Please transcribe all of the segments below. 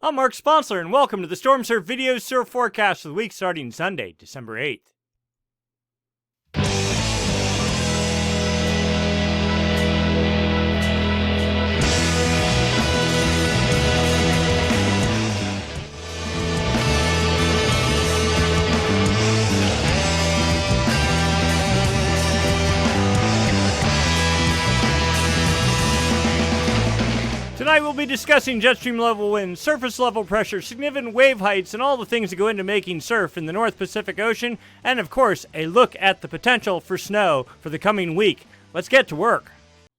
I'm Mark Sponsler, and welcome to the Stormsurf Video Surf Forecast for the week starting Sunday, December 8th. Tonight we'll be discussing jet stream level winds, surface level pressure, significant wave heights, and all the things that go into making surf in the North Pacific Ocean, and of course, a look at the potential for snow for the coming week. Let's get to work.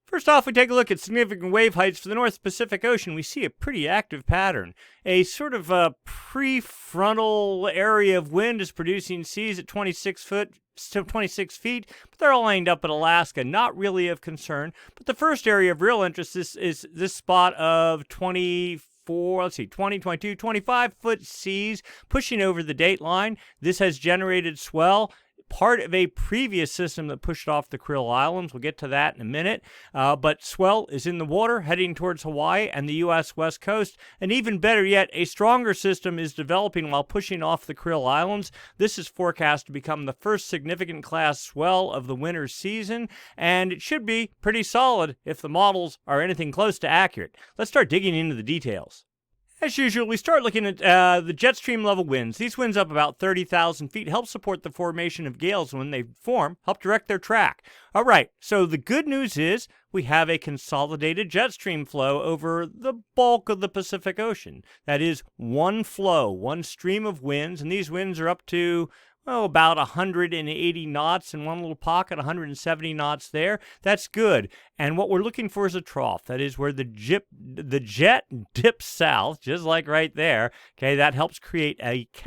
First off, we take a look at significant wave heights for the North Pacific Ocean. We see a pretty active pattern. A sort of a prefrontal area of wind is producing seas at 26 feet, but they're all lined up in Alaska, not really of concern. But the first area of real interest is this spot of 20, 22, 25-foot seas pushing over the date line. This has generated swell, part of a previous system that pushed off the Kuril Islands. We'll get to that in a minute. But swell is in the water heading towards Hawaii and the U.S. West Coast. And even better yet, a stronger system is developing while pushing off the Kuril Islands. This is forecast to become the first significant class swell of the winter season, and it should be pretty solid if the models are anything close to accurate. Let's start digging into the details. As usual, we start looking at the jet stream level winds. These winds up about 30,000 feet help support the formation of gales when they form, help direct their track. All right, so the good news is we have a consolidated jet stream flow over the bulk of the Pacific Ocean. That is one flow, one stream of winds, and these winds are up to about 180 knots in one little pocket, 170 knots there. That's good. And what we're looking for is a trough. That is where the jet dips south, just like right there. Okay, that helps create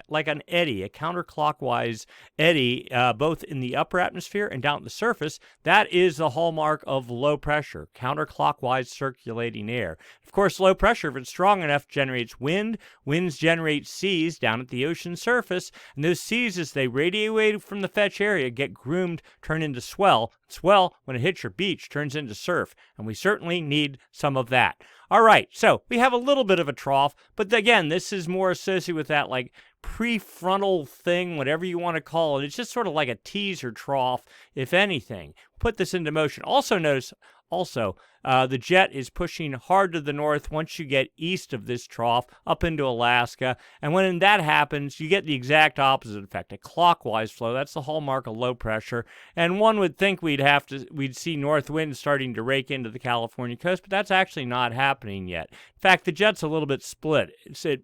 like an eddy, a counterclockwise eddy, both in the upper atmosphere and down at the surface. That is the hallmark of low pressure, counterclockwise circulating air. Of course, low pressure, if it's strong enough, generates wind. Winds generate seas down at the ocean surface, and those seas, as they radiate away from the fetch area, get groomed, turn into swell. Swell, when it hits your beach, turns into surf, and we certainly need some of that. All right, so we have a little bit of a trough, but again, this is more associated with that like prefrontal thing, whatever you want to call it. It's just sort of like a teaser trough, if anything. Put this into motion. Also notice, the jet is pushing hard to the north once you get east of this trough up into Alaska. And when that happens, you get the exact opposite effect, a clockwise flow. That's the hallmark of low pressure. And one would think we'd see north winds starting to rake into the California coast, but that's actually not happening yet. In fact, the jet's a little bit split.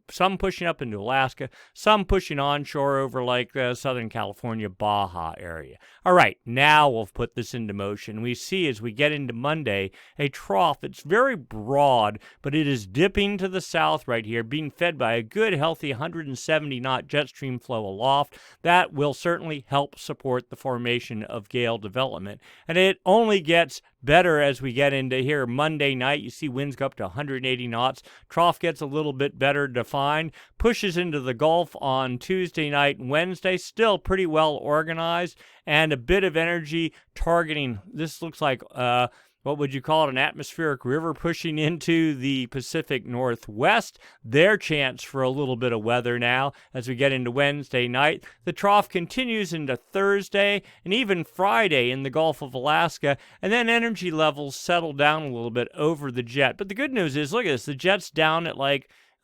Some pushing up into Alaska, some pushing onshore over like the Southern California, Baja area. All right, now we'll put this into motion. We see as we get into Monday, a trough. It's very broad, but it is dipping to the south right here, being fed by a good, healthy 170-knot jet stream flow aloft. That will certainly help support the formation of gale development. And it only gets better as we get into here Monday night. You see winds go up to 180 knots. Trough gets a little bit better defined. Pushes into the Gulf on Tuesday night and Wednesday. Still pretty well organized and a bit of energy targeting. This looks like what would you call it, an atmospheric river pushing into the Pacific Northwest. Their chance for a little bit of weather now as we get into Wednesday night. The trough continues into Thursday and even Friday in the Gulf of Alaska, and then energy levels settle down a little bit over the jet. But the good news is, look at this, the jet's down at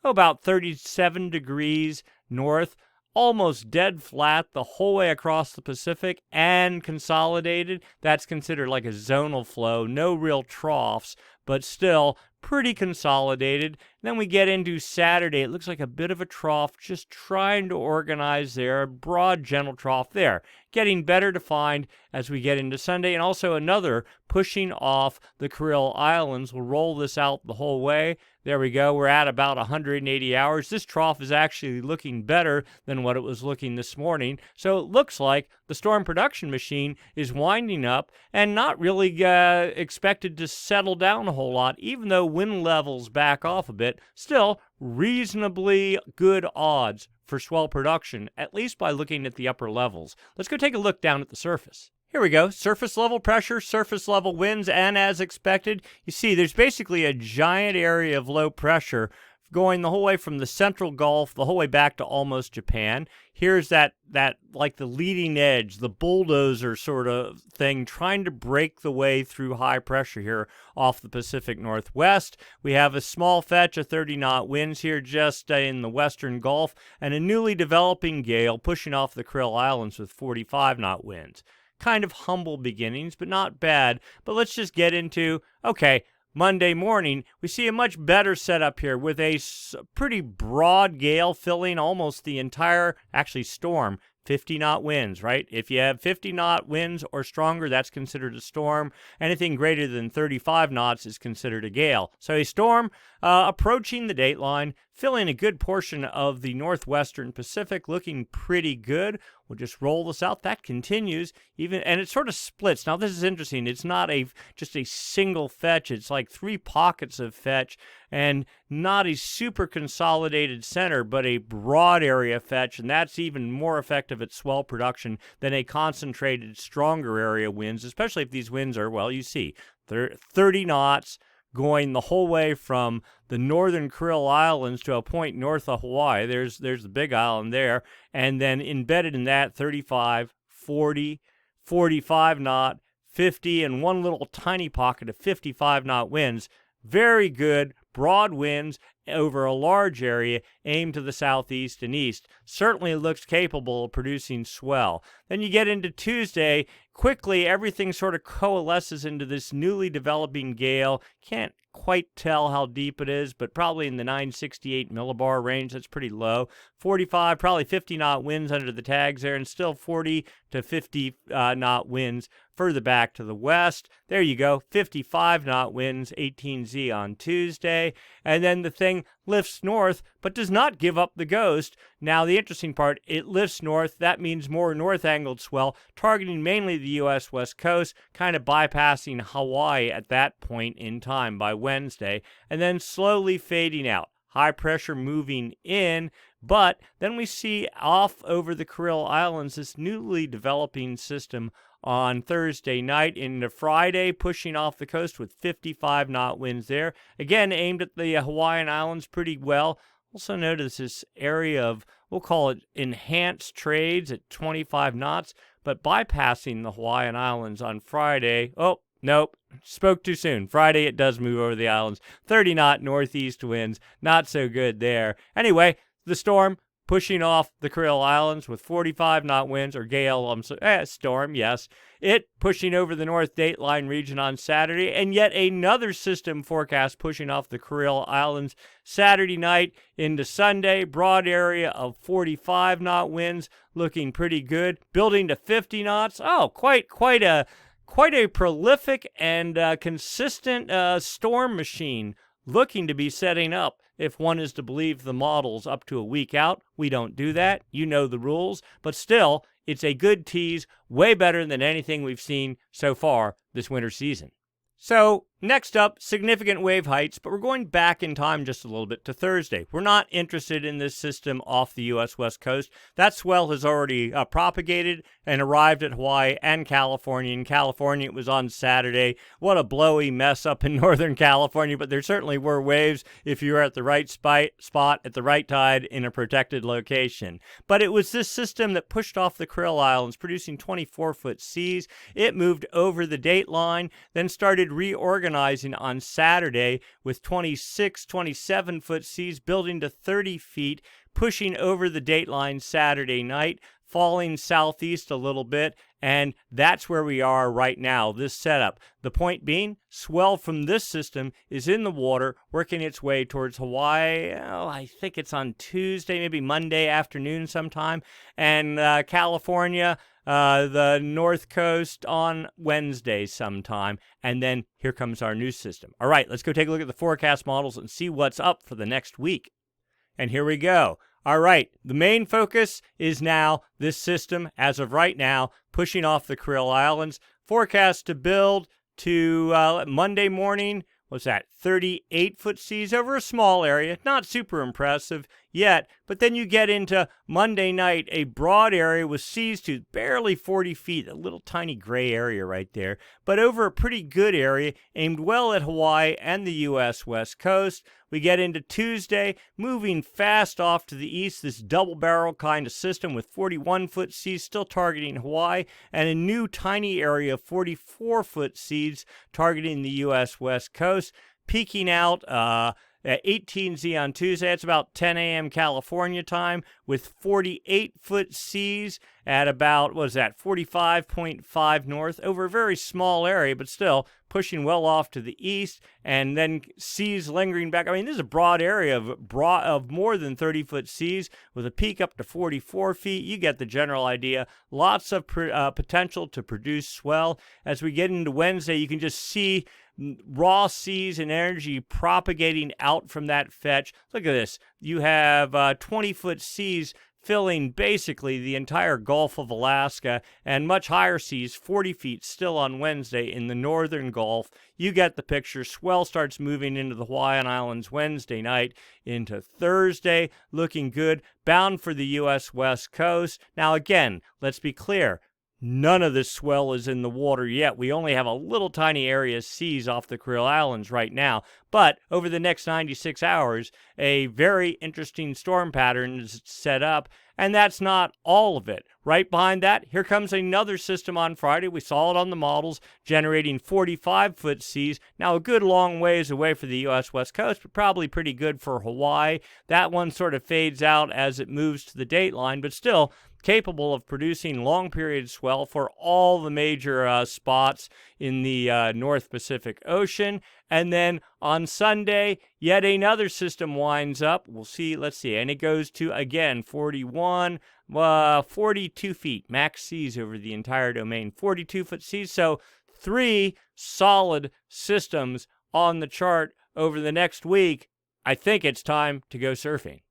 about 37 degrees north, almost dead flat the whole way across the Pacific and consolidated. That's considered like a zonal flow, no real troughs, but still pretty consolidated. Then we get into Saturday. It looks like a bit of a trough, just trying to organize there, a broad, gentle trough there. Getting better defined as we get into Sunday, and also another pushing off the Kuril Islands. We'll roll this out the whole way. There we go. We're at about 180 hours. This trough is actually looking better than what it was looking this morning. So it looks like the storm production machine is winding up and not really expected to settle down a whole lot, even though wind levels back off a bit. Still, reasonably good odds for swell production, at least by looking at the upper levels. Let's go take a look down at the surface. Here we go, surface level pressure, surface level winds, and as expected, you see there's basically a giant area of low pressure going the whole way from the central Gulf, the whole way back to almost Japan. Here's that like the leading edge, the bulldozer sort of thing, trying to break the way through high pressure here off the Pacific Northwest. We have a small fetch of 30-knot winds here just in the western Gulf, and a newly developing gale pushing off the Kuril Islands with 45-knot winds. Kind of humble beginnings, but not bad. But let's just get into, okay, Monday morning, we see a much better setup here with a pretty broad gale filling almost the entire, actually storm, 50-knot winds, right? If you have 50-knot winds or stronger, that's considered a storm. Anything greater than 35 knots is considered a gale. So a storm approaching the dateline, filling a good portion of the northwestern Pacific, looking pretty good. We'll just roll this out. That continues, and it sort of splits. Now, this is interesting. It's not just a single fetch. It's like 3 pockets of fetch, and not a super consolidated center, but a broad area fetch, and that's even more effective at swell production than a concentrated, stronger area winds, especially if these winds are, well, you see, 30 knots, going the whole way from the northern Kuril Islands to a point north of Hawaii. There's the big island there. And then embedded in that, 35, 40, 45 knot, 50, and one little tiny pocket of 55 knot winds. Very good, broad winds over a large area aimed to the southeast and east. Certainly looks capable of producing swell. Then you get into Tuesday. Quickly, everything sort of coalesces into this newly developing gale. Can't quite tell how deep it is, but probably in the 968 millibar range. That's pretty low. 45, probably 50 knot winds under the tags there, and still 40 to 50 knot winds further back to the west. There you go, 55 knot winds, 18Z on Tuesday. And then the thing lifts north, but does not give up the ghost. Now, the interesting part, it lifts north. That means more north-angled swell, targeting mainly the U.S. West Coast, kind of bypassing Hawaii at that point in time by Wednesday, and then slowly fading out. High pressure moving in, but then we see off over the Kuril Islands this newly developing system on Thursday night into Friday, pushing off the coast with 55 knot winds there. Again, aimed at the Hawaiian Islands pretty well. Also notice this area of, we'll call it enhanced trades at 25 knots, but bypassing the Hawaiian Islands on Friday. Oh, nope. Spoke too soon. Friday, it does move over the islands. 30-knot northeast winds. Not so good there. Anyway, the storm pushing off the Kuril Islands with 45-knot winds, or gale, storm, yes. It pushing over the North Dateline region on Saturday, and yet another system forecast pushing off the Kuril Islands Saturday night into Sunday. Broad area of 45-knot winds, looking pretty good. Building to 50 knots. Oh, quite a prolific and consistent storm machine looking to be setting up, if one is to believe the models, up to a week out. We don't do that. You know the rules. But still, it's a good tease, way better than anything we've seen so far this winter season. So, next up, significant wave heights, but we're going back in time just a little bit to Thursday. We're not interested in this system off the U.S. West Coast. That swell has already propagated and arrived at Hawaii and California. In California, it was on Saturday. What a blowy mess up in Northern California, but there certainly were waves if you were at the right spot at the right tide in a protected location. But it was this system that pushed off the Kuril Islands, producing 24-foot seas. It moved over the dateline, then started reorganizing on Saturday with 26, 27-foot seas building to 30 feet, pushing over the dateline Saturday night, falling southeast a little bit, and that's where we are right now, this setup. The point being, swell from this system is in the water, working its way towards Hawaii. I think it's on Tuesday, maybe Monday afternoon sometime, and California, the North Coast on Wednesday sometime, and then here comes our new system. All right, let's go take a look at the forecast models and see what's up for the next week. And here we go. All right, the main focus is now this system, as of right now, pushing off the Kuril Islands. Forecast to build to Monday morning, what's that, 38-foot seas over a small area. Not super impressive yet, but then you get into Monday night, a broad area with seas to barely 40 feet, a little tiny gray area right there, but over a pretty good area aimed well at Hawaii and the U.S. West Coast. We get into Tuesday, moving fast off to the east, this double barrel kind of system with 41-foot seas still targeting Hawaii, and a new tiny area of 44-foot seas targeting the U.S. West Coast, peaking out at 18Z on Tuesday. It's about 10 a.m. California time, with 48-foot seas at about, 45.5 north, over a very small area, but still pushing well off to the east, and then seas lingering back. I mean, this is a broad area of more than 30-foot seas with a peak up to 44 feet. You get the general idea. Lots of potential to produce swell. As we get into Wednesday, you can just see raw seas and energy propagating out from that fetch. Look at this. You have 20-foot seas filling basically the entire Gulf of Alaska, and much higher seas, 40 feet still on Wednesday in the northern Gulf. You get the picture. Swell starts moving into the Hawaiian Islands Wednesday night into Thursday, looking good, bound for the U.S. West Coast. Now again, let's be clear. None of this swell is in the water yet. We only have a little tiny area of seas off the Kuril Islands right now. But over the next 96 hours, a very interesting storm pattern is set up, and that's not all of it. Right behind that, here comes another system on Friday. We saw it on the models, generating 45-foot seas. Now, a good long ways away for the U.S. West Coast, but probably pretty good for Hawaii. That one sort of fades out as it moves to the dateline, but still capable of producing long period swell for all the major spots in the North Pacific Ocean. And then on Sunday, yet another system winds up. We'll see, let's see, and it goes to, again, 42 feet, max seas over the entire domain, 42-foot seas. So 3 solid systems on the chart over the next week. I think it's time to go surfing.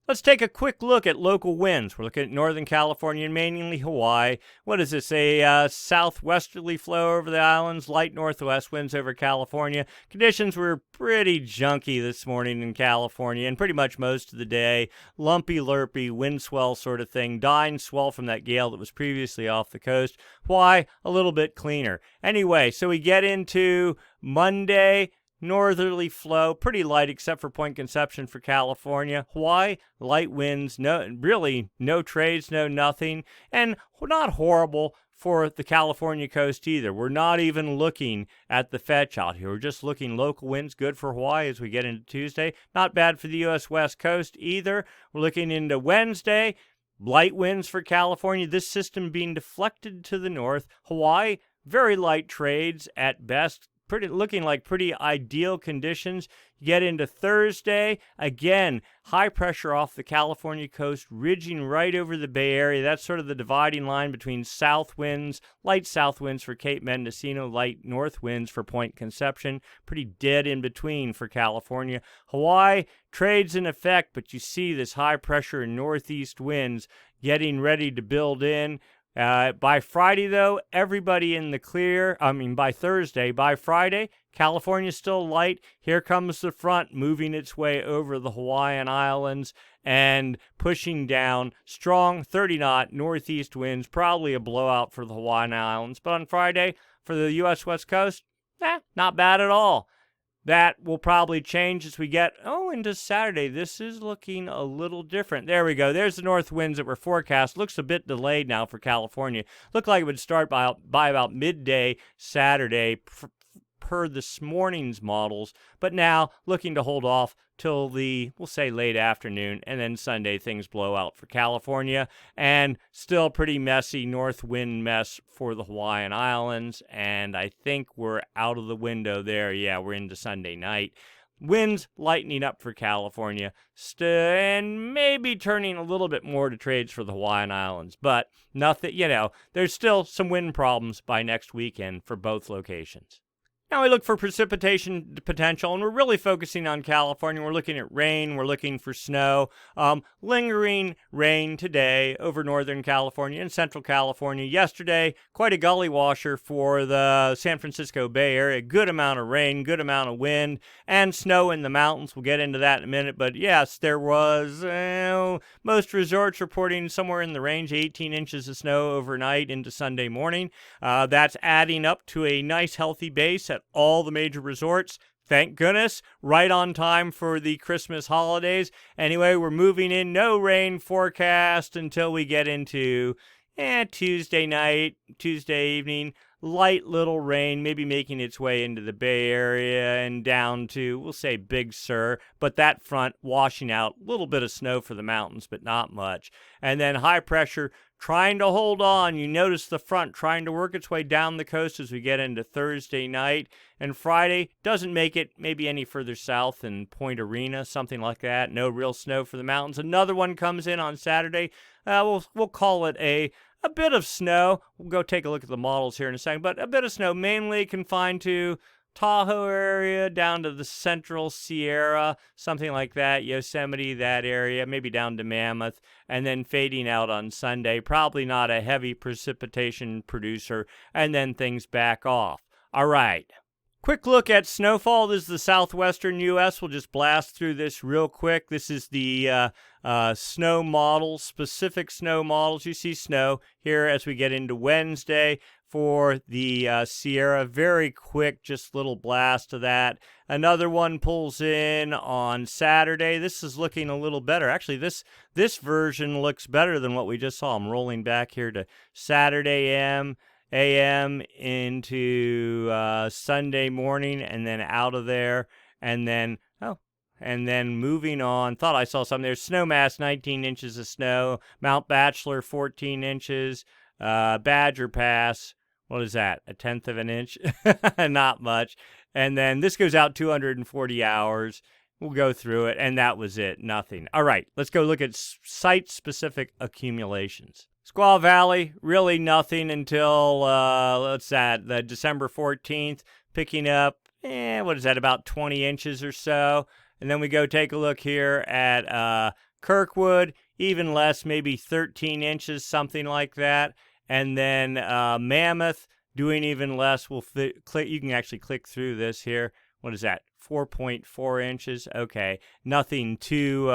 Let's take a quick look at local winds. We're looking at Northern California and mainly Hawaii. What is this? A southwesterly flow over the islands, light northwest winds over California. Conditions were pretty junky this morning in California and pretty much most of the day. Lumpy, lurpy, wind swell sort of thing. Dying swell from that gale that was previously off the coast. Hawaii, a little bit cleaner. Anyway, so we get into Monday. Northerly flow, pretty light except for Point Conception for California. Hawaii, light winds, no trades, no nothing, and not horrible for the California coast either. We're not even looking at the fetch out here. We're just looking local winds, good for Hawaii as we get into Tuesday. Not bad for the U.S. West Coast either. We're looking into Wednesday. Light winds for California, this system being deflected to the north. Hawaii, very light trades at best. Looking like pretty ideal conditions. You get into Thursday, again, high pressure off the California coast, ridging right over the Bay Area. That's sort of the dividing line between south winds, light south winds for Cape Mendocino, light north winds for Point Conception. Pretty dead in between for California. Hawaii, trades in effect, but you see this high pressure and northeast winds getting ready to build in. By Friday, though, everybody in the clear. By Thursday. By Friday, California's still light. Here comes the front moving its way over the Hawaiian Islands and pushing down. Strong 30-knot northeast winds, probably a blowout for the Hawaiian Islands. But on Friday, for the U.S. West Coast, not bad at all. That will probably change as we get, into Saturday. This is looking a little different. There we go. There's the north winds that were forecast. Looks a bit delayed now for California. Looked like it would start by about midday Saturday per this morning's models, but now looking to hold off till we'll say late afternoon, and then Sunday things blow out for California, and still pretty messy north wind mess for the Hawaiian Islands, and I think we're out of the window there. Yeah, we're into Sunday night. Winds lightening up for California, and maybe turning a little bit more to trades for the Hawaiian Islands, but nothing, there's still some wind problems by next weekend for both locations. Now we look for precipitation potential, and we're really focusing on California. We're looking at rain. We're looking for snow. Lingering rain today over Northern California and Central California. Yesterday, quite a gully washer for the San Francisco Bay Area. Good amount of rain, good amount of wind, and snow in the mountains. We'll get into that in a minute. But yes, there was most resorts reporting somewhere in the range of 18 inches of snow overnight into Sunday morning. That's adding up to a nice healthy base at all the major resorts. thank goodness, right on time for the Christmas holidays. Anyway, we're moving in, no rain forecast until we get into Tuesday night, Tuesday evening. Light little rain, maybe making its way into the Bay Area and down to, we'll say, Big Sur, but that front washing out a little bit of snow for the mountains, but not much. And then high pressure trying to hold on. You notice the front trying to work its way down the coast as we get into Thursday night. And Friday doesn't make it maybe any further south than Point Arena, something like that. No real snow for the mountains. Another one comes in on Saturday. We'll call it a bit of snow. We'll go take a look at the models here in a second, but a bit of snow mainly confined to Tahoe area, down to the central Sierra, something like that, Yosemite, that area, maybe down to Mammoth, and then fading out on Sunday. Probably not a heavy precipitation producer, and then things back off. All right. Quick look at snowfall. This is the southwestern U.S. We'll just blast through this real quick. This is the snow models, specific snow models. You see snow here as we get into Wednesday for the Sierra. Very quick, just little blast of that. Another one pulls in on Saturday. This is looking a little better. Actually, this version looks better than what we just saw. I'm rolling back here to Saturday AM into Sunday morning, and then out of there, and then moving on. Thought I saw something there. Snowmass, 19 inches of snow. Mount Bachelor, 14 inches. Badger Pass, what is that? 1/10 of an inch? Not much. And then this goes out 240 hours. We'll go through it, and that was it. Nothing. All right, let's go look at site-specific accumulations. Squaw Valley, really nothing until, the December 14th, picking up, about 20 inches or so. And then we go take a look here at Kirkwood, even less, maybe 13 inches, something like that. And then Mammoth, doing even less. You can actually click through this here. What is that? 4.4 inches. Okay, nothing too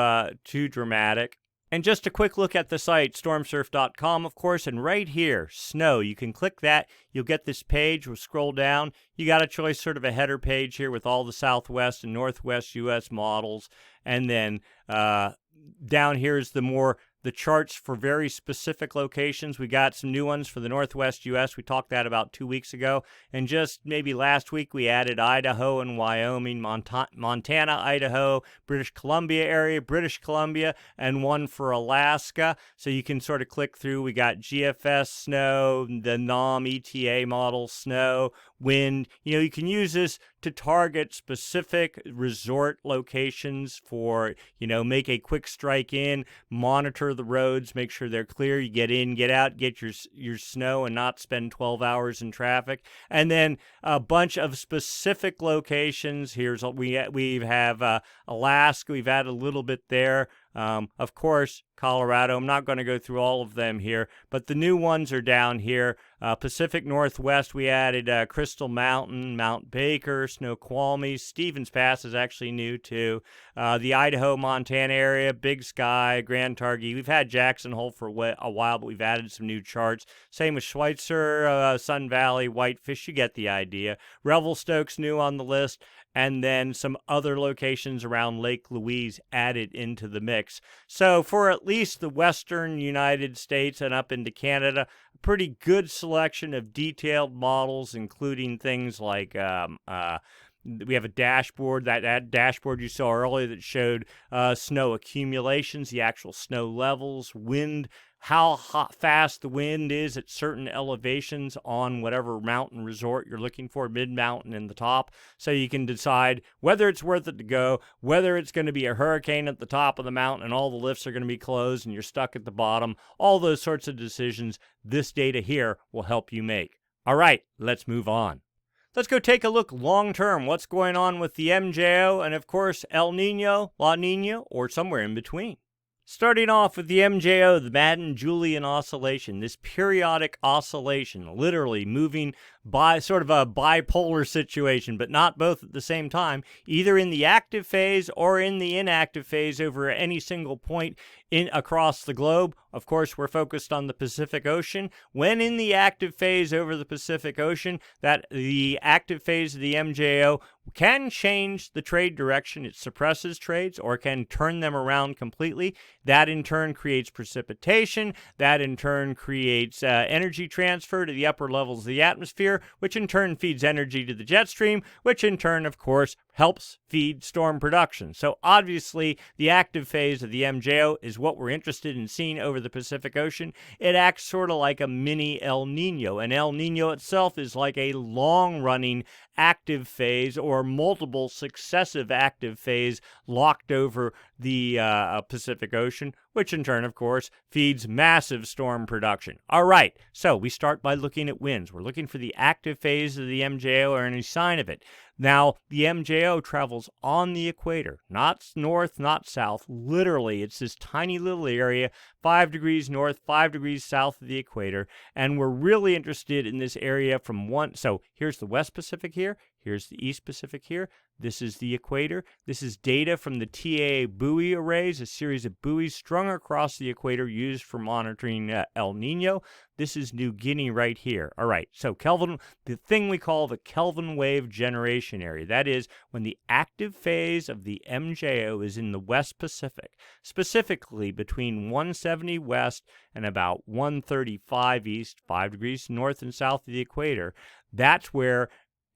dramatic. And just a quick look at the site, stormsurf.com, of course, and right here, snow. You can click that. You'll get this page. We'll scroll down. You got a choice, sort of a header page here with all the Southwest and Northwest U.S. models. And then down here is the charts for very specific locations. We got some new ones for the Northwest U.S. We talked that about 2 weeks ago. And just maybe last week, we added Idaho and Wyoming, Montana, Idaho, British Columbia area, British Columbia, and one for Alaska. So you can sort of click through. We got GFS snow, the NOM ETA model snow, wind. You can use this to target specific resort locations for, make a quick strike in, monitor the roads, make sure they're clear. You get in, get out, get your snow, and not spend 12 hours in traffic. And then a bunch of specific locations. We have Alaska. We've added a little bit there. Of course, Colorado. I'm not going to go through all of them here, but the new ones are down here. Pacific Northwest, we added Crystal Mountain, Mount Baker, Snoqualmie. Stevens Pass is actually new too. The Idaho, Montana area, Big Sky, Grand Targhee. We've had Jackson Hole for a while, but we've added some new charts. Same with Schweitzer, Sun Valley, Whitefish. You get the idea. Revelstoke's new on the list. And then some other locations around Lake Louise added into the mix. So for at least the western United States and up into Canada, a pretty good selection of detailed models, including things like we have a dashboard. That dashboard you saw earlier that showed snow accumulations, the actual snow levels, wind, how fast the wind is at certain elevations on whatever mountain resort you're looking for, mid-mountain and the top. So you can decide whether it's worth it to go, whether it's going to be a hurricane at the top of the mountain and all the lifts are going to be closed and you're stuck at the bottom. All those sorts of decisions this data here will help you make. All right, let's move on. Let's go take a look long-term. What's going on with the MJO and, of course, El Nino, La Nina, or somewhere in between. Starting off with the MJO, the Madden-Julian oscillation, this periodic oscillation, literally moving by sort of a bipolar situation, but not both at the same time, either in the active phase or in the inactive phase over any single point across the globe. Of course, we're focused on the Pacific Ocean. When in the active phase over the Pacific Ocean, that the active phase of the MJO can change the trade direction. It suppresses trades or can turn them around completely. That in turn creates precipitation. That in turn creates energy transfer to the upper levels of the atmosphere, which in turn feeds energy to the jet stream, which in turn, of course, helps feed storm production. So obviously, the active phase of the MJO is what we're interested in seeing over the Pacific Ocean. It acts sort of like a mini El Nino, and El Nino itself is like a long-running active phase or multiple successive active phase locked over the Pacific Ocean, which in turn, of course, feeds massive storm production. All right, so we start by looking at winds. We're looking for the active phase of the MJO or any sign of it. Now, the MJO travels on the equator, not north, not south. Literally, it's this tiny little area, 5 degrees north, 5 degrees south of the equator, and we're really interested in this area from one. So here's the West Pacific here, here's the East Pacific here. This is the equator. This is data from the TAA buoy arrays, a series of buoys strung across the equator used for monitoring El Nino. This is New Guinea right here. All right, so Kelvin, the thing we call the Kelvin wave generation area, that is when the active phase of the MJO is in the West Pacific, specifically between 170 west and about 135 east, 5 degrees north and south of the equator. That's where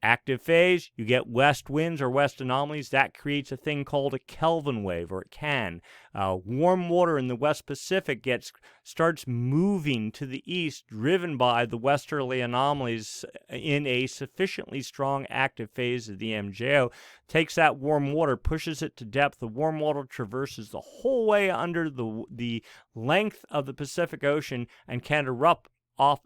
active phase, you get west winds or west anomalies. That creates a thing called a Kelvin wave, or it can. Warm water in the West Pacific starts moving to the east, driven by the westerly anomalies in a sufficiently strong active phase of the MJO. Takes that warm water, pushes it to depth. The warm water traverses the whole way under the length of the Pacific Ocean and can erupt off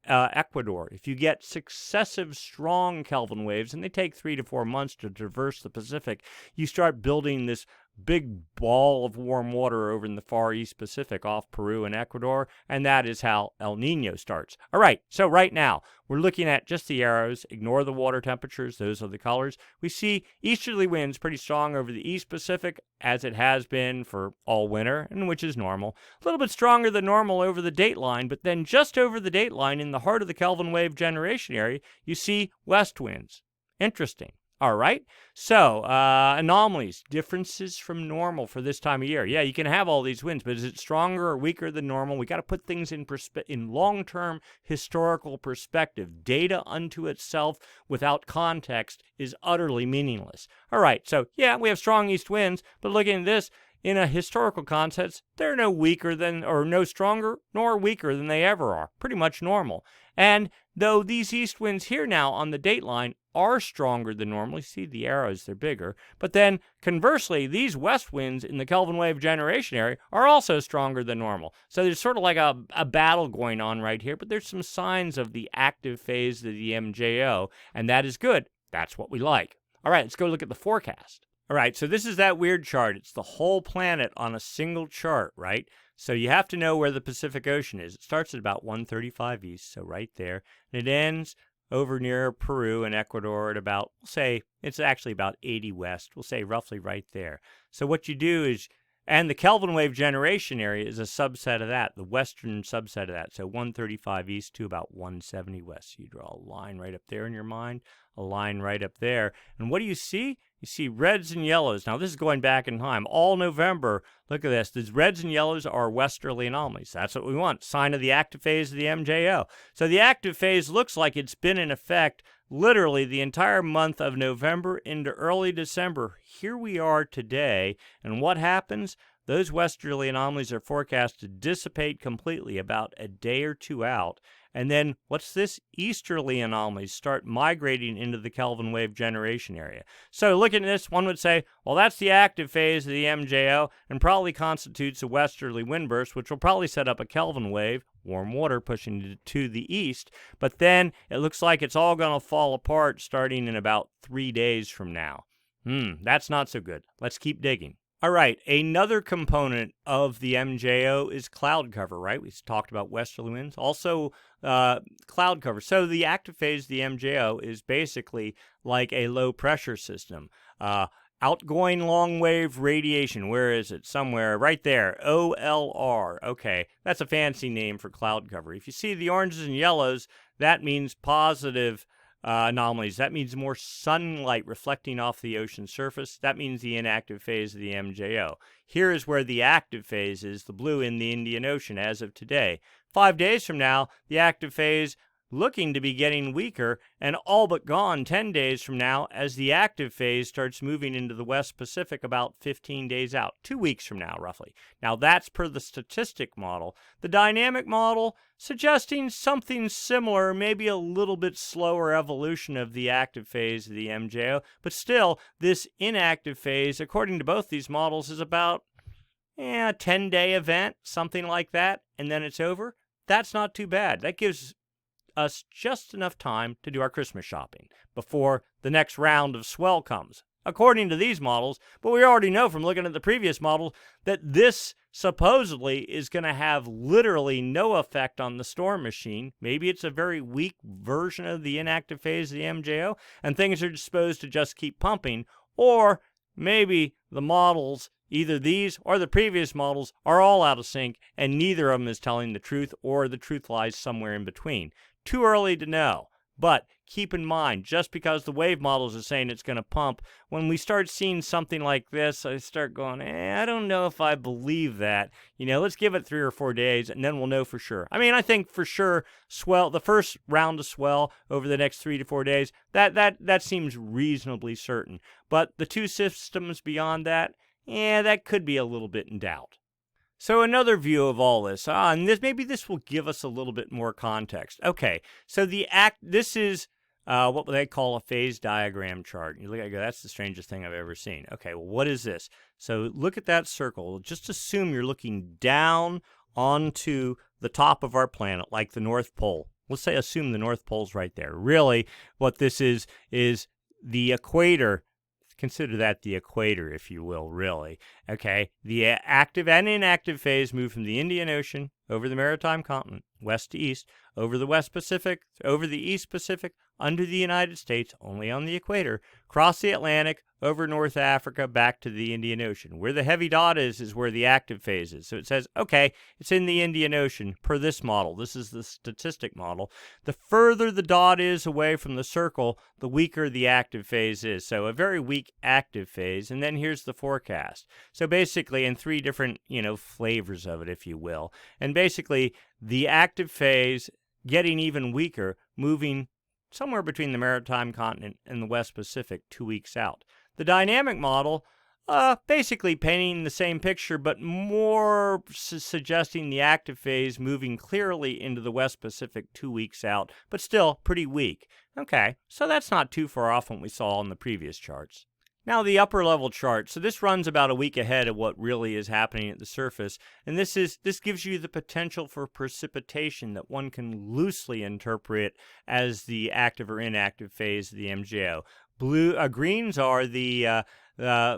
Ecuador. If you get successive strong Kelvin waves, and they take 3 to 4 months to traverse the Pacific, you start building this big ball of warm water over in the far East Pacific off Peru and Ecuador, and that is how El Nino starts. All right, so right now, we're looking at just the arrows. Ignore the water temperatures. Those are the colors. We see easterly winds pretty strong over the East Pacific, as it has been for all winter, and which is normal. A little bit stronger than normal over the dateline, but then just over the dateline, in the heart of the Kelvin wave generation area, you see west winds. Interesting. All right, so anomalies, differences from normal for this time of year. Yeah, you can have all these winds, but is it stronger or weaker than normal? We got to put things in long-term historical perspective. Data unto itself without context is utterly meaningless. All right, so yeah, we have strong east winds, but looking at this, in a historical context, they're no weaker than, or no stronger nor weaker than they ever are. Pretty much normal. And though these east winds here now on the dateline are stronger than normal, you see the arrows, they're bigger. But then conversely, these west winds in the Kelvin wave generation area are also stronger than normal. So there's sort of like a battle going on right here, but there's some signs of the active phase of the MJO, and that is good. That's what we like. All right, let's go look at the forecast. All right, so this is that weird chart. It's the whole planet on a single chart, right? So you have to know where the Pacific Ocean is. It starts at about 135 east, so right there. And it ends over near Peru and Ecuador at about, we'll say, it's actually about 80 west. We'll say roughly right there. So what you do is, and the Kelvin wave generation area is a subset of that, the western subset of that. So 135 east to about 170 west. So you draw a line right up there in your mind, a line right up there. And what do you see? You see reds and yellows. Now, this is going back in time. All November, look at this. These reds and yellows are westerly anomalies. That's what we want. Sign of the active phase of the MJO. So the active phase looks like it's been in effect literally the entire month of November into early December. Here we are today. And what happens? Those westerly anomalies are forecast to dissipate completely about a day or two out. And then what's this? Easterly anomalies start migrating into the Kelvin wave generation area. So looking at this, one would say, well, that's the active phase of the MJO and probably constitutes a westerly wind burst, which will probably set up a Kelvin wave, warm water pushing to the east. But then it looks like it's all going to fall apart starting in about 3 days from now. That's not so good. Let's keep digging. All right, another component of the MJO is cloud cover, right? We talked about westerly winds. Also, cloud cover. So the active phase of the MJO is basically like a low-pressure system. Outgoing long-wave radiation, where is it? Somewhere right there, OLR. Okay, that's a fancy name for cloud cover. If you see the oranges and yellows, that means positive anomalies. That means more sunlight reflecting off the ocean surface. That means the inactive phase of the MJO. Here is where the active phase is, the blue in the Indian Ocean as of today. 5 days from now, the active phase looking to be getting weaker and all but gone 10 days from now as the active phase starts moving into the West Pacific about 15 days out, 2 weeks from now roughly. Now that's per the statistic model. The dynamic model suggesting something similar, maybe a little bit slower evolution of the active phase of the MJO, but still this inactive phase, according to both these models, is about a 10-day event, something like that, and then it's over. That's not too bad. That gives us just enough time to do our Christmas shopping before the next round of swell comes, according to these models. But we already know from looking at the previous model that this supposedly is going to have literally no effect on the storm machine. Maybe it's a very weak version of the inactive phase of the MJO, and things are supposed to just keep pumping, or maybe the models, either these or the previous models, are all out of sync, and neither of them is telling the truth, or the truth lies somewhere in between. Too early to know, but keep in mind, just because the wave models are saying it's going to pump, when we start seeing something like this, I start going, I don't know if I believe that. Let's give it 3 or 4 days, and then we'll know for sure. I mean, I think for sure, swell, the first round of swell over the next 3 to 4 days, that seems reasonably certain. But the 2 systems beyond that, that could be a little bit in doubt. So another view of all this, and maybe this will give us a little bit more context. Okay, so this is what they call a phase diagram chart. You look at it, that's the strangest thing I've ever seen. Okay, well, what is this? So look at that circle. Just assume you're looking down onto the top of our planet, like the North Pole. Let's say assume the North Pole's right there. Really, what this is the equator. Consider that the equator, if you will, really. Okay, the active and inactive phase move from the Indian Ocean over the maritime continent, west to east, over the West Pacific, over the East Pacific, under the United States, only on the equator, cross the Atlantic, over North Africa, back to the Indian Ocean. Where the heavy dot is where the active phase is. So it says, okay, it's in the Indian Ocean per this model. This is the statistic model. The further the dot is away from the circle, the weaker the active phase is. So a very weak active phase. And then here's the forecast. So basically, in 3 different, flavors of it, if you will. And basically, the active phase getting even weaker, moving somewhere between the maritime continent and the West Pacific 2 weeks out. The dynamic model, basically painting the same picture, but more suggesting the active phase moving clearly into the West Pacific 2 weeks out, but still pretty weak. Okay, so that's not too far off from what we saw on the previous charts. Now the upper level chart, so this runs about a week ahead of what really is happening at the surface, and this gives you the potential for precipitation that one can loosely interpret as the active or inactive phase of the MJO. Greens are the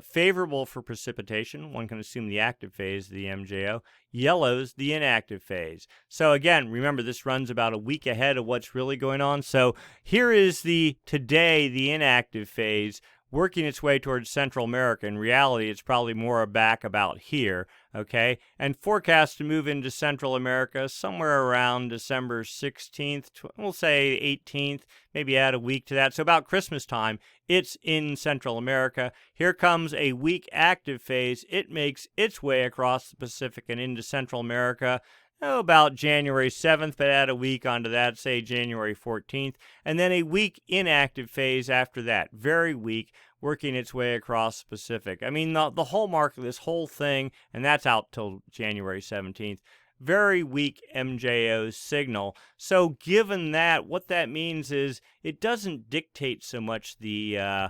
favorable for precipitation. One can assume the active phase of the MJO. Yellows, the inactive phase. So again, remember this runs about a week ahead of what's really going on. So here is today the inactive phase, working its way towards Central America. In reality, it's probably more back about here, okay? And forecast to move into Central America somewhere around December 16th, we'll say 18th, maybe add a week to that. So about Christmas time, it's in Central America. Here comes a weak active phase. It makes its way across the Pacific and into Central America. About January 7th, but add a week onto that, say January 14th, and then a weak inactive phase after that, very weak, working its way across the Pacific. I mean, the hallmark of this whole thing, and that's out till January 17th, very weak MJO signal. So given that, what that means is it doesn't dictate so much the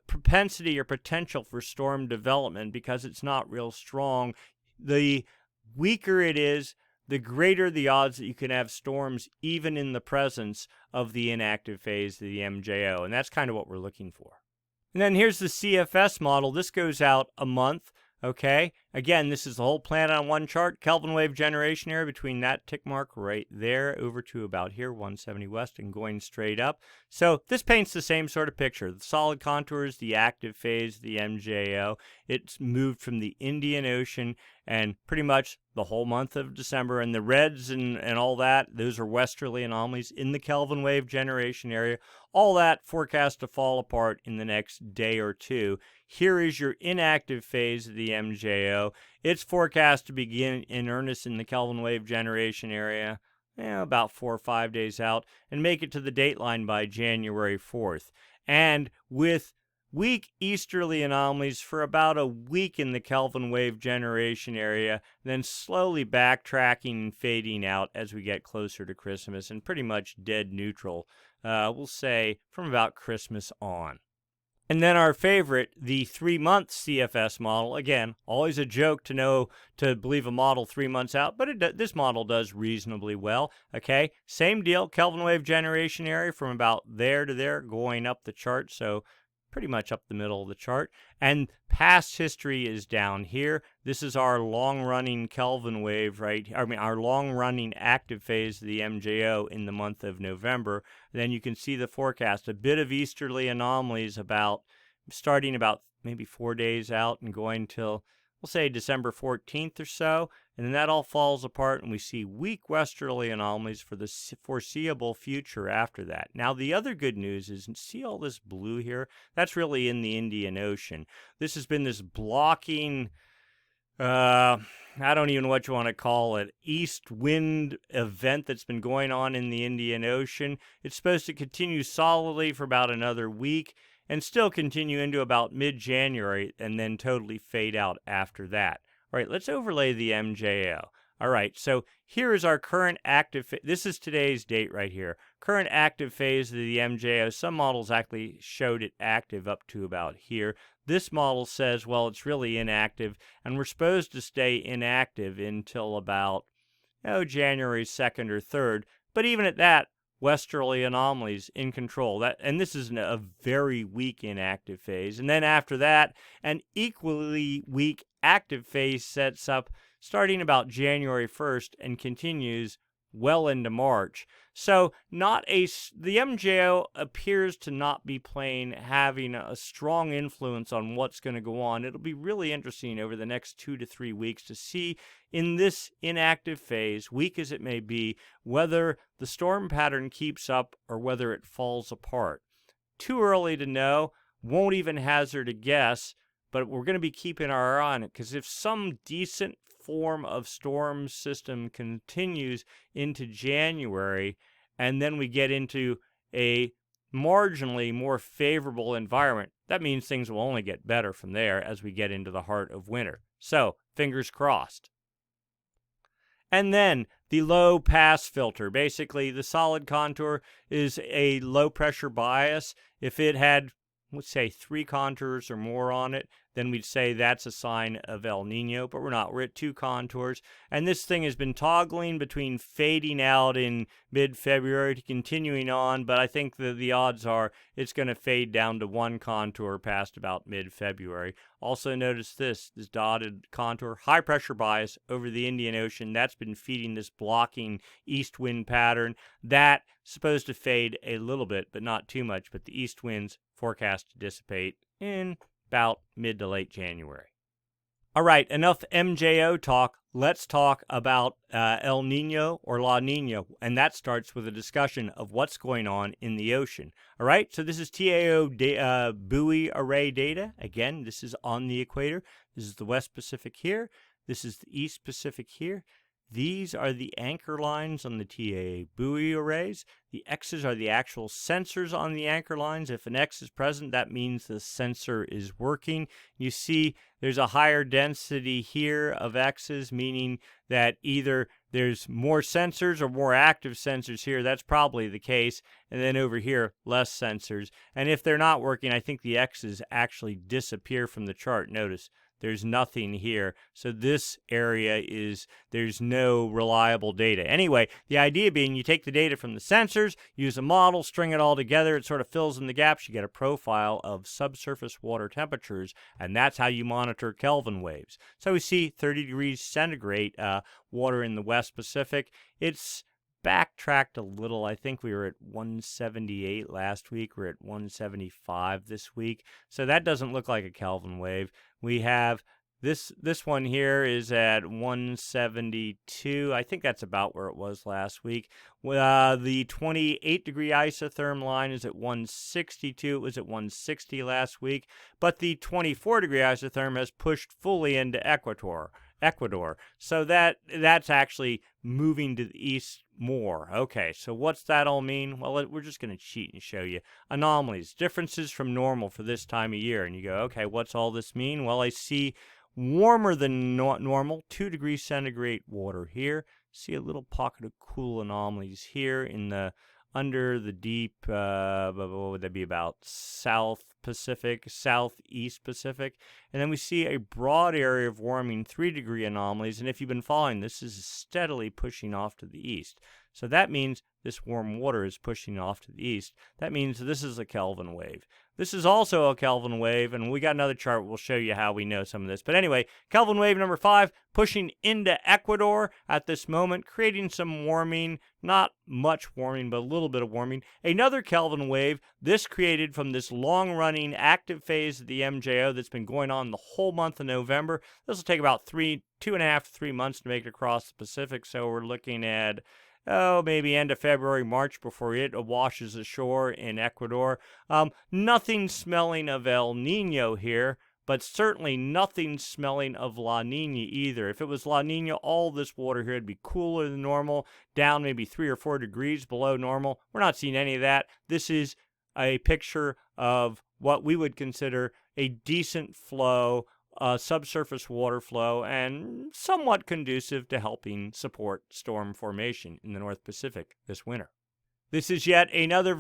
propensity or potential for storm development because it's not real strong. The weaker it is, the greater the odds that you can have storms even in the presence of the inactive phase of the MJO, and that's kind of what we're looking for. And then here's the CFS model. This goes out a month, okay? Again, this is the whole planet on one chart. Kelvin wave generation area between that tick mark right there over to about here, 170 west, and going straight up. So this paints the same sort of picture. The solid contours, the active phase, the MJO. It's moved from the Indian Ocean and pretty much the whole month of December. And the reds and all that, those are westerly anomalies in the Kelvin wave generation area. All that forecast to fall apart in the next day or two. Here is your inactive phase of the MJO. It's forecast to begin in earnest in the Kelvin wave generation area about 4 or 5 days out and make it to the dateline by January 4th. And with weak easterly anomalies for about a week in the Kelvin wave generation area, then slowly backtracking and fading out as we get closer to Christmas and pretty much dead neutral, we'll say, from about Christmas on. And then our favorite, the 3-month CFS model. Again, always a joke to believe a model 3 months out, but this model does reasonably well. Okay, same deal, Kelvin wave generation area from about there to there, going up the chart, so pretty much up the middle of the chart. And past history is down here. This is our long-running Kelvin wave, our long-running active phase of the MJO in the month of November. Then you can see the forecast, a bit of easterly anomalies starting about maybe 4 days out and going till, we'll say, December 14th or so. And then that all falls apart and we see weak westerly anomalies for the foreseeable future after that. Now, the other good news is, see all this blue here? That's really in the Indian Ocean. This has been this blocking, I don't even know what you want to call it, east wind event that's been going on in the Indian Ocean. It's supposed to continue solidly for about another week and still continue into about mid-January and then totally fade out after that. All right, let's overlay the MJO. All right, so here is our current active, this is today's date right here, current active phase of the MJO. Some models actually showed it active up to about here. This model says, well, it's really inactive, and we're supposed to stay inactive until about, January 2nd or 3rd. But even at that, westerly anomalies in control. And this is a very weak inactive phase. And then after that, an equally weak active phase sets up starting about January 1st and continues well into March. So the MJO appears to not be having a strong influence on what's going to go on. It'll be really interesting over the next 2 to 3 weeks to see in this inactive phase, weak as it may be, whether the storm pattern keeps up or whether it falls apart. Too early to know, won't even hazard a guess, but we're going to be keeping our eye on it because if some decent form of storm system continues into January and then we get into a marginally more favorable environment, that means things will only get better from there as we get into the heart of winter. So, fingers crossed. And then the low pass filter. Basically, the solid contour is a low pressure bias. If it had, let's say, 3 contours or more on it, then we'd say that's a sign of El Nino, but we're not. We're at 2 contours. And this thing has been toggling between fading out in mid-February to continuing on, but I think the odds are it's going to fade down to 1 contour past about mid-February. Also notice this dotted contour, high pressure bias over the Indian Ocean. That's been feeding this blocking east wind pattern. That's supposed to fade a little bit, but not too much, but the east winds forecast to dissipate in about mid to late January. All right, enough MJO talk. Let's talk about El Nino or La Nina, and that starts with a discussion of what's going on in the ocean. All right, so this is TAO buoy array data. Again, this is on the equator. This is the West Pacific here. This is the East Pacific here. These are the anchor lines on the TAA buoy arrays. The X's are the actual sensors on the anchor lines. If an X is present, that means the sensor is working. You see there's a higher density here of X's, meaning that either there's more sensors or more active sensors here. That's probably the case. And then over here, less sensors. And if they're not working, I think the X's actually disappear from the chart. Notice There's nothing here. So this area there's no reliable data. Anyway, the idea being you take the data from the sensors, use a model, string it all together, it sort of fills in the gaps, you get a profile of subsurface water temperatures, and that's how you monitor Kelvin waves. So we see 30 degrees centigrade water in the West Pacific. It's backtracked a little. I think we were at 178 last week. We're at 175 this week. So that doesn't look like a Kelvin wave. We have this one here is at 172. I think that's about where it was last week. The 28 degree isotherm line is at 162. It was at 160 last week. But the 24 degree isotherm has pushed fully into Ecuador. So that's actually moving to the east more. Okay, so what's that all mean? Well, we're just going to cheat and show you anomalies, differences from normal for this time of year. And you go, okay, what's all this mean? Well, I see warmer than normal, 2 degrees centigrade water here. See a little pocket of cool anomalies here in the under the deep, what would that be, about South Pacific, Southeast Pacific. And then we see a broad area of warming 3-degree anomalies. And if you've been following, this is steadily pushing off to the east. So that means this warm water is pushing off to the east. That means this is a Kelvin wave. This is also a Kelvin wave, and we got another chart. We'll show you how we know some of this. But anyway, Kelvin wave number 5, pushing into Ecuador at this moment, creating some warming. Not much warming, but a little bit of warming. Another Kelvin wave, this created from this long-running active phase of the MJO that's been going on the whole month of November. This will take about 2.5 to 3 months to make it across the Pacific, so we're looking at maybe end of February, March before it washes ashore in Ecuador. Nothing smelling of El Nino here, but certainly nothing smelling of La Nina either. If it was La Nina, all this water here would be cooler than normal, down maybe 3 or 4 degrees below normal. We're not seeing any of that. This is a picture of what we would consider a decent flow, subsurface water flow, and somewhat conducive to helping support storm formation in the North Pacific this winter. This is yet another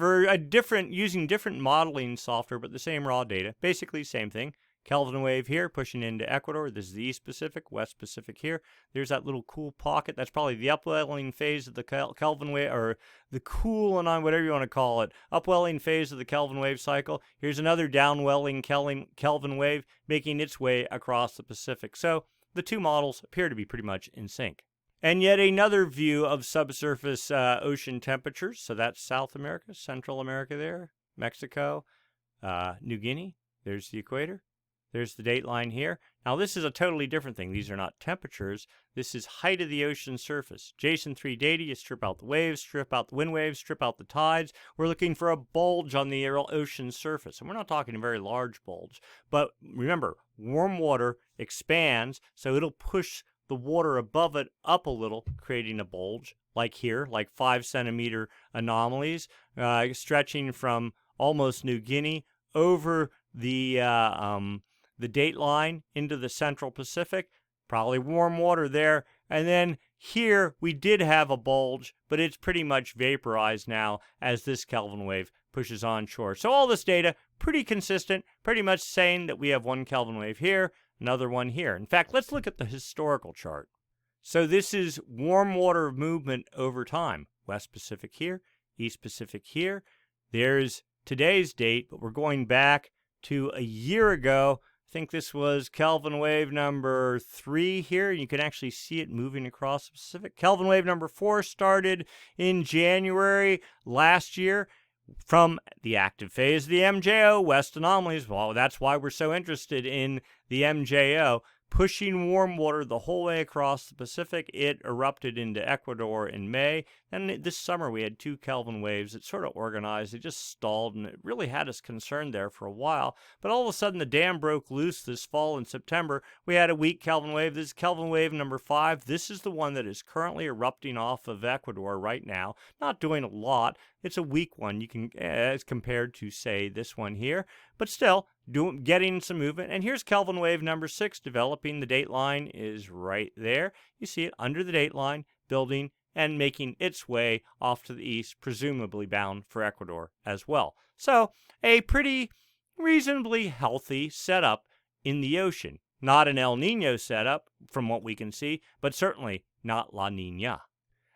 using different modeling software, but the same raw data. Basically, same thing. Kelvin wave here pushing into Ecuador. This is the East Pacific, West Pacific here. There's that little cool pocket. That's probably the upwelling phase of the Kelvin wave, or the cool and on whatever you want to call it, upwelling phase of the Kelvin wave cycle. Here's another downwelling Kelvin wave making its way across the Pacific. So the two models appear to be pretty much in sync. And yet another view of subsurface ocean temperatures. So that's South America, Central America there, Mexico, New Guinea. There's the equator. There's the date line here. Now, this is a totally different thing. These are not temperatures. This is height of the ocean surface. JSON-3 data, you strip out the waves, strip out the wind waves, strip out the tides. We're looking for a bulge on the ocean surface. And we're not talking a very large bulge. But remember, warm water expands, so it'll push the water above it up a little, creating a bulge, like here, like 5-centimeter anomalies, stretching from almost New Guinea over the date line into the Central Pacific. Probably warm water there. And then here we did have a bulge, but it's pretty much vaporized now as this Kelvin wave pushes onshore. So all this data, pretty consistent, pretty much saying that we have one Kelvin wave here, another one here. In fact, let's look at the historical chart. So this is warm water movement over time. West Pacific here, East Pacific here. There's today's date, but we're going back to a year ago. I think this was Kelvin wave number 3 here. You can actually see it moving across the Pacific. Kelvin wave number 4 started in January last year from the active phase of the MJO, West anomalies. Well, that's why we're so interested in the MJO. Pushing warm water the whole way across the Pacific. It erupted into Ecuador in May. And this summer we had 2 Kelvin waves. It sort of organized. It just stalled, and it really had us concerned there for a while. But all of a sudden the dam broke loose this fall in September. We had a weak Kelvin wave. This is Kelvin wave number 5. This is the one that is currently erupting off of Ecuador right now. Not doing a lot. It's a weak one, you can as compared to, say, this one here. But still, getting some movement. And here's Kelvin wave number 6 developing. The date line is right there. You see it under the date line, building and making its way off to the east, presumably bound for Ecuador as well. So a pretty reasonably healthy setup in the ocean. not an El Nino setup from what we can see, but certainly not La Nina.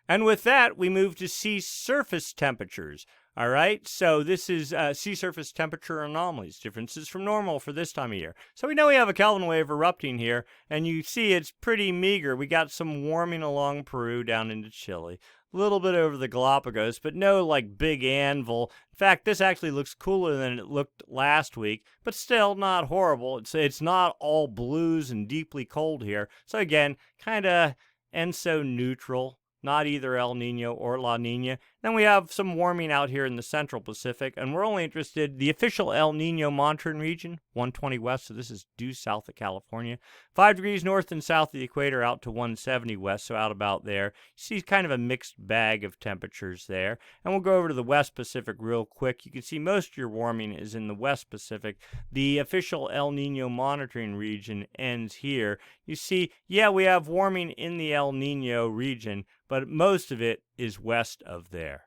And with that, we move to sea surface temperatures. All right, so this is sea surface temperature anomalies, differences from normal for this time of year. So we know we have a Kelvin wave erupting here, and you see it's pretty meager. We got some warming along Peru down into Chile, a little bit over the Galapagos, but no like big anvil. In fact, this actually looks cooler than it looked last week, but still not horrible. It's not all blues and deeply cold here. So again, kind of ENSO neutral. Not either El Nino or La Nina. Then we have some warming out here in the central Pacific, and we're only interested, the official El Nino monitoring region, 120 west, so this is due south of California. 5 degrees north and south of the equator out to 170 west, so out about there. You see kind of a mixed bag of temperatures there. And we'll go over to the West Pacific real quick. You can see most of your warming is in the West Pacific. The official El Nino monitoring region ends here. You see, yeah, we have warming in the El Nino region, but most of it is west of there.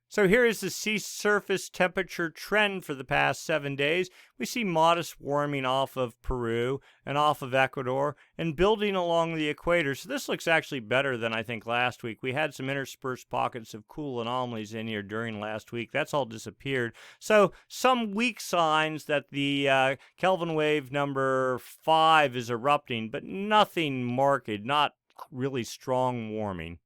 So here is the sea surface temperature trend for the past 7 days. We see modest warming off of Peru and off of Ecuador and building along the equator. So this looks actually better than I think last week. We had some interspersed pockets of cool anomalies in here during last week. That's all disappeared. So some weak signs that the Kelvin wave number 5 is erupting, but nothing marked, not really strong warming.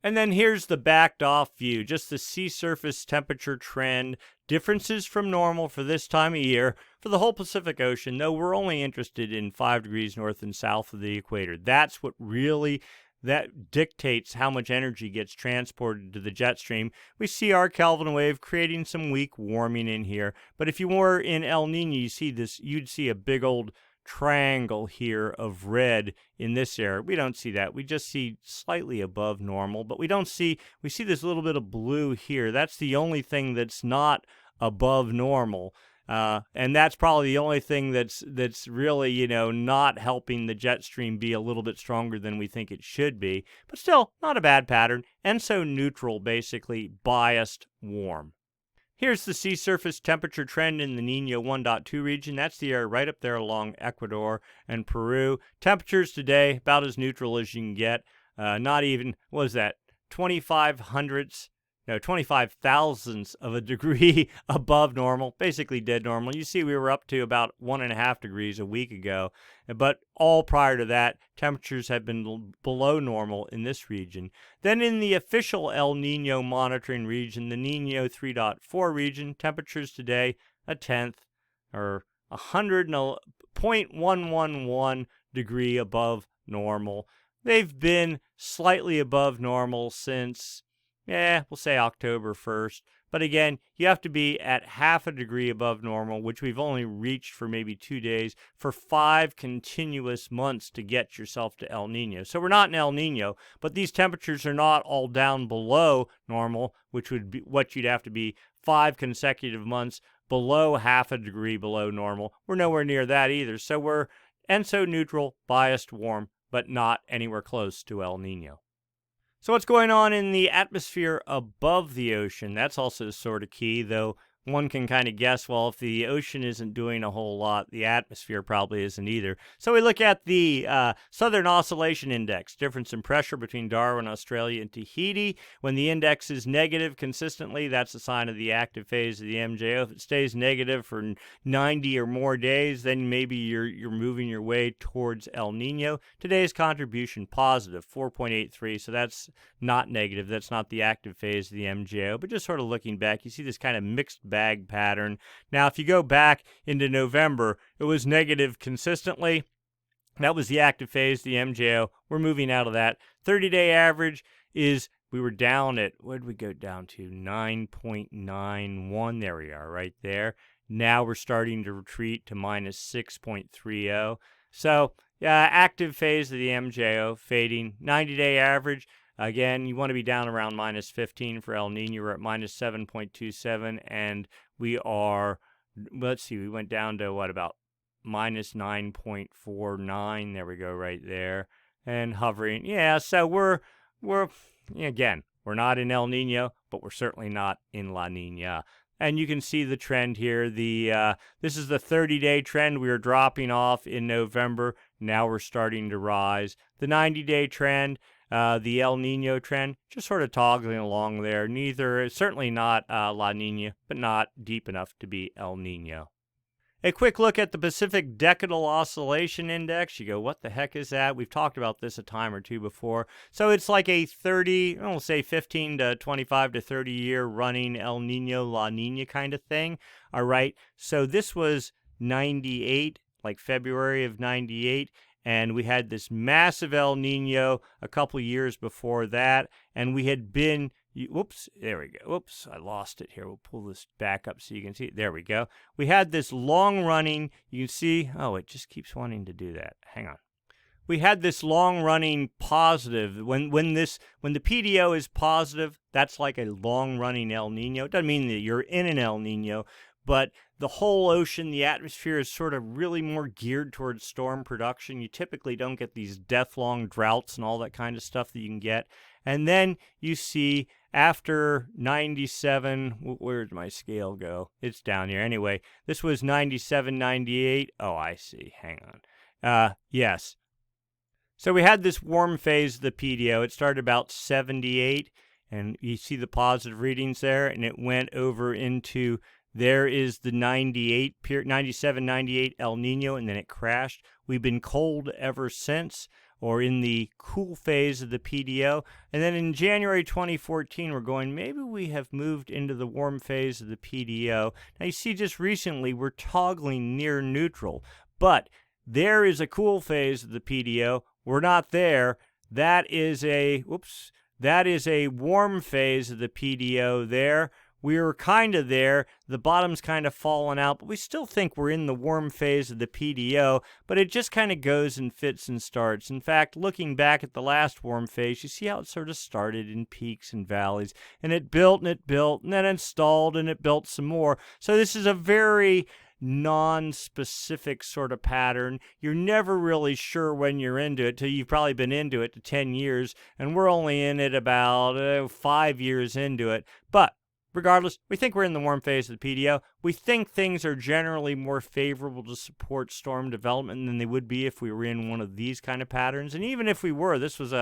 And then here's the backed off view, just the sea surface temperature trend, differences from normal for this time of year for the whole Pacific Ocean, though we're only interested in 5 degrees north and south of the equator. That's what really, that dictates how much energy gets transported to the jet stream. We see our Kelvin wave creating some weak warming in here, but if you were in El Nino, you see this, you'd see a big old triangle here of red in this area. We don't see that. We just see slightly above normal, but we see this little bit of blue here. That's the only thing that's not above normal. And that's probably the only thing that's really, not helping the jet stream be a little bit stronger than we think it should be. But still, not a bad pattern. ENSO neutral, basically biased warm. Here's the sea surface temperature trend in the Nino 1.2 region. That's the area right up there along Ecuador and Peru. Temperatures today, about as neutral as you can get. Not even, what is that, 25 thousandths of a degree above normal, basically dead normal. You see we were up to about 1.5 degrees a week ago, but all prior to that, temperatures have been below normal in this region. Then in the official El Nino monitoring region, the Nino 3.4 region, temperatures today a tenth or 0.111 degree above normal. They've been slightly above normal since we'll say October 1st. But again, you have to be at 0.5 degree above normal, which we've only reached for maybe 2 days, for 5 continuous months to get yourself to El Nino. So we're not in El Nino, but these temperatures are not all down below normal, which would be what you'd have to be 5 consecutive months below 0.5 degree below normal. We're nowhere near that either. So we're ENSO neutral, biased warm, but not anywhere close to El Nino. So what's going on in the atmosphere above the ocean? That's also sort of key, though one can kind of guess, well, if the ocean isn't doing a whole lot, the atmosphere probably isn't either. So we look at the Southern Oscillation Index, difference in pressure between Darwin, Australia, and Tahiti. When the index is negative consistently, that's a sign of the active phase of the MJO. If it stays negative for 90 or more days, then maybe you're moving your way towards El Nino. Today's contribution positive, 4.83, so that's not negative. That's not the active phase of the MJO, but just sort of looking back, you see this kind of mixed bag pattern. Now, if you go back into November, it was negative consistently. That was the active phase, the MJO. We're moving out of that. 30-day average is, we were down at, what did we go down to? 9.91. There we are, right there. Now we're starting to retreat to minus 6.30. So, active phase of the MJO fading. 90-day average. Again, you want to be down around minus 15 for El Nino. We're at minus 7.27, and we are, let's see, we went down to what, about minus 9.49. There we go, right there, and hovering. Yeah, so we're again, we're not in El Nino, but we're certainly not in La Nina. And you can see the trend here. This is the 30-day trend. We were dropping off in November. Now we're starting to rise. The 90-day trend, the El Nino trend, just sort of toggling along there. Certainly not La Nina, but not deep enough to be El Nino. A quick look at the Pacific Decadal Oscillation Index. You go, what the heck is that? We've talked about this a time or two before. So it's like a 15 to 25 to 30 year running El Nino, La Nina kind of thing. All right. So this was 98, like February of 98. And we had this massive El Nino a couple years before that. And we had been... Whoops, there we go. Whoops, I lost it here. We'll pull this back up so you can see it. There we go. We had this long-running, you can see, oh, it just keeps wanting to do that. Hang on. We had this long-running positive. When the PDO is positive, that's like a long-running El Nino. It doesn't mean that you're in an El Nino, but the whole ocean, the atmosphere is sort of really more geared towards storm production. You typically don't get these death-long droughts and all that kind of stuff that you can get. And then you see after 97, where'd my scale go? It's down here. Anyway, this was 97, 98. Oh, I see. Hang on. Yes. So we had this warm phase of the PDO. It started about 78, and you see the positive readings there, and it went over into... There is the 97, 98 El Nino, and then it crashed. We've been cold ever since, or in the cool phase of the PDO. And then in January 2014, we're going, maybe we have moved into the warm phase of the PDO. Now, you see, just recently, we're toggling near neutral. But there is a cool phase of the PDO. We're not there. That is a warm phase of the PDO there. We were kind of there. The bottom's kind of fallen out, but we still think we're in the warm phase of the PDO, but it just kind of goes in fits and starts. In fact, looking back at the last warm phase, you see how it sort of started in peaks and valleys, and it built, and then it stalled, and it built some more. So this is a very non-specific sort of pattern. You're never really sure when you're into it till you've probably been into it to 10 years, and we're only in it about 5 years into it. But regardless, we think we're in the warm phase of the PDO. We think things are generally more favorable to support storm development than they would be if we were in one of these kind of patterns. And even if we were, this was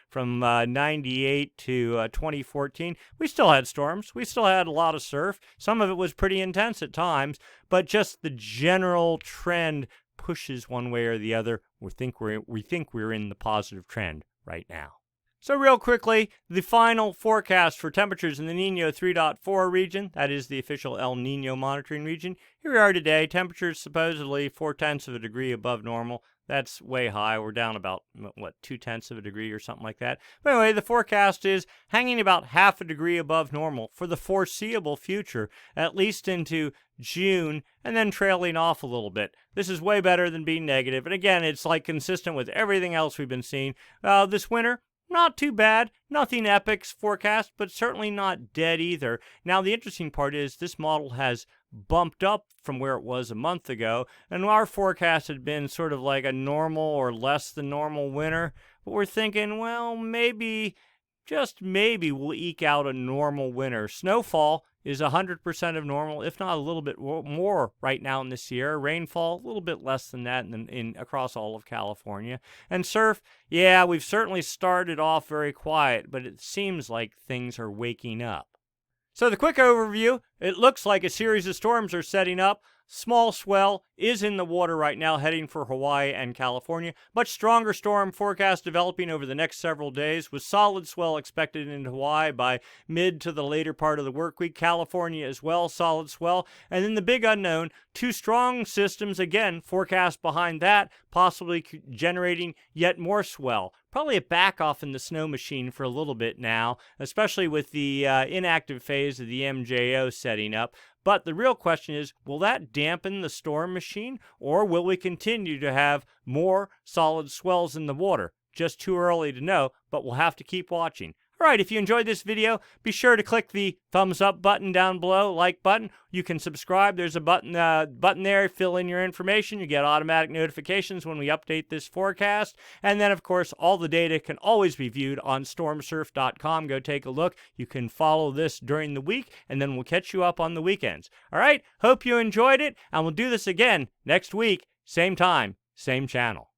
from 98 to 2014, we still had storms. We still had a lot of surf. Some of it was pretty intense at times, but just the general trend pushes one way or the other. We think we're in the positive trend right now. So real quickly, the final forecast for temperatures in the Nino 3.4 region, that is the official El Nino monitoring region. Here we are today, temperatures supposedly 0.4 of a degree above normal. That's way high. We're down about, 0.2 of a degree or something like that. But anyway, the forecast is hanging about half a degree above normal for the foreseeable future, at least into June, and then trailing off a little bit. This is way better than being negative. And again, it's like consistent with everything else we've been seeing. This winter, not too bad. Nothing epic's forecast, but certainly not dead either. Now, the interesting part is this model has bumped up from where it was a month ago, and our forecast had been sort of like a normal or less than normal winter. But we're thinking, well, maybe, just maybe, we'll eke out a normal winter. Snowfall is 100% of normal, if not a little bit more right now in the Sierra. Rainfall, a little bit less than that across all of California. And surf, yeah, we've certainly started off very quiet, but it seems like things are waking up. So the quick overview, it looks like a series of storms are setting up. Small swell is in the water right now, heading for Hawaii and California. Much stronger storm forecast developing over the next several days, with solid swell expected in Hawaii by mid to the later part of the work week. California as well, solid swell. And then the big unknown, two strong systems, again, forecast behind that, possibly generating yet more swell. Probably a back off in the snow machine for a little bit now, especially with the inactive phase of the MJO setting up. But the real question is, will that dampen the storm machine, or will we continue to have more solid swells in the water? Just too early to know, but we'll have to keep watching. All right, if you enjoyed this video, be sure to click the thumbs up button down below, like button. You can subscribe. There's a button there. Fill in your information. You get automatic notifications when we update this forecast. And then, of course, all the data can always be viewed on stormsurf.com. Go take a look. You can follow this during the week, and then we'll catch you up on the weekends. All right, hope you enjoyed it, and we'll do this again next week, same time, same channel.